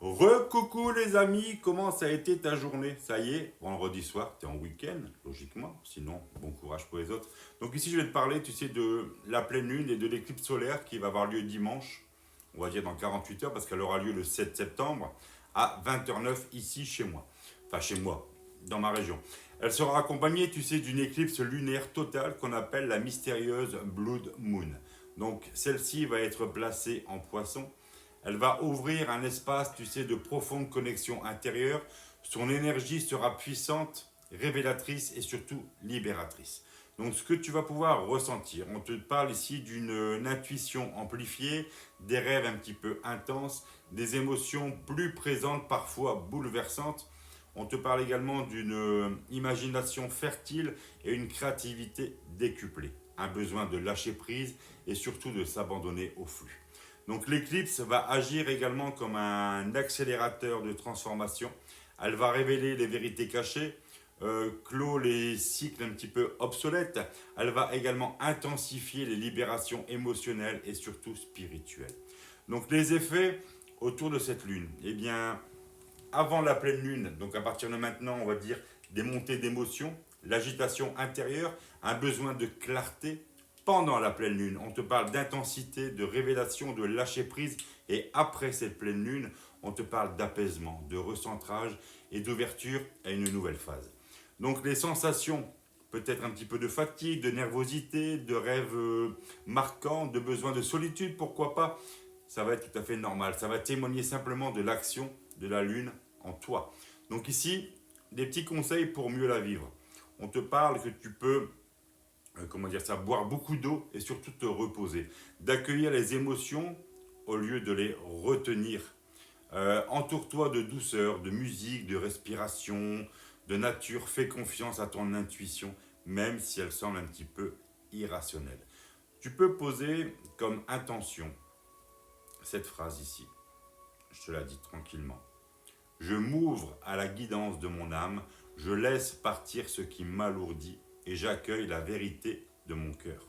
Re-coucou les amis, comment ça a été ta journée? Ça y est, vendredi soir, tu es en week-end, logiquement, sinon bon courage pour les autres. Donc ici je vais te parler, tu sais, de la pleine lune et de l'éclipse solaire qui va avoir lieu dimanche, on va dire dans 48 heures, parce qu'elle aura lieu le 7 septembre à 20h09 ici chez moi. Enfin chez moi, dans ma région. Elle sera accompagnée, tu sais, d'une éclipse lunaire totale qu'on appelle la mystérieuse Blood Moon. Donc celle-ci va être placée en poisson. Elle va ouvrir un espace, tu sais, de profonde connexion intérieure. Son énergie sera puissante, révélatrice et surtout libératrice. Donc ce que tu vas pouvoir ressentir, on te parle ici d'une intuition amplifiée, des rêves un petit peu intenses, des émotions plus présentes, parfois bouleversantes. On te parle également d'une imagination fertile et une créativité décuplée. Un besoin de lâcher prise et surtout de s'abandonner au flux. Donc l'éclipse va agir également comme un accélérateur de transformation. Elle va révéler les vérités cachées, clôt les cycles un petit peu obsolètes. Elle va également intensifier les libérations émotionnelles et surtout spirituelles. Donc les effets autour de cette lune, eh bien, avant la pleine lune, donc à partir de maintenant, on va dire des montées d'émotions, l'agitation intérieure, un besoin de clarté. Pendant la pleine lune, on te parle d'intensité, de révélation, de lâcher prise. Et après cette pleine lune, on te parle d'apaisement, de recentrage et d'ouverture à une nouvelle phase. Donc les sensations, peut-être un petit peu de fatigue, de nervosité, de rêves marquants, de besoin de solitude, pourquoi pas, ça va être tout à fait normal. Ça va témoigner simplement de l'action de la lune en toi. Donc ici, des petits conseils pour mieux la vivre. On te parle que tu peux comment dire ça, boire beaucoup d'eau et surtout te reposer, d'accueillir les émotions au lieu de les retenir. Entoure-toi de douceur, de musique, de respiration, de nature, fais confiance à ton intuition, même si elle semble un petit peu irrationnelle. Tu peux poser comme intention cette phrase ici, je te la dis tranquillement. Je m'ouvre à la guidance de mon âme, je laisse partir ce qui m'alourdit et j'accueille la vérité de mon cœur.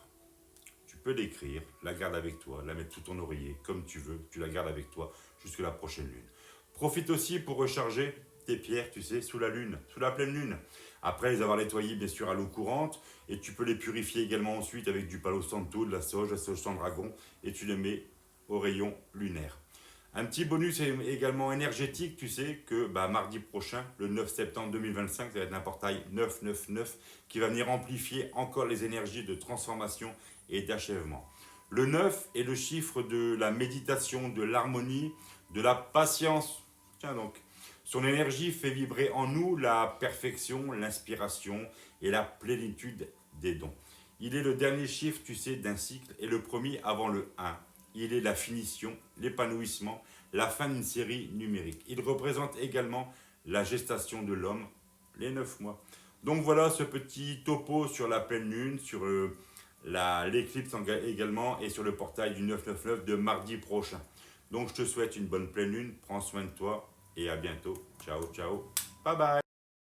Tu peux l'écrire, la garde avec toi, la mettre sous ton oreiller, comme tu veux, tu la gardes avec toi jusqu'à la prochaine lune. Profite aussi pour recharger tes pierres, tu sais, sous la lune, sous la pleine lune. Après les avoir nettoyées, bien sûr, à l'eau courante, et tu peux les purifier également ensuite avec du palo santo, de la sauge sans dragon, et tu les mets au rayon lunaire. Un petit bonus également énergétique, tu sais que mardi prochain, le 9 septembre 2025, ça va être un portail 999 qui va venir amplifier encore les énergies de transformation et d'achèvement. Le 9 est le chiffre de la méditation, de l'harmonie, de la patience. Tiens donc, son énergie fait vibrer en nous la perfection, l'inspiration et la plénitude des dons. Il est le dernier chiffre, tu sais, d'un cycle et le premier avant le 1. Il est la finition, l'épanouissement, la fin d'une série numérique. Il représente également la gestation de l'homme, les 9 mois. Donc voilà ce petit topo sur la pleine lune, sur l'éclipse également et sur le portail du 999 de mardi prochain. Donc je te souhaite une bonne pleine lune, prends soin de toi et à bientôt. Ciao, ciao, bye bye.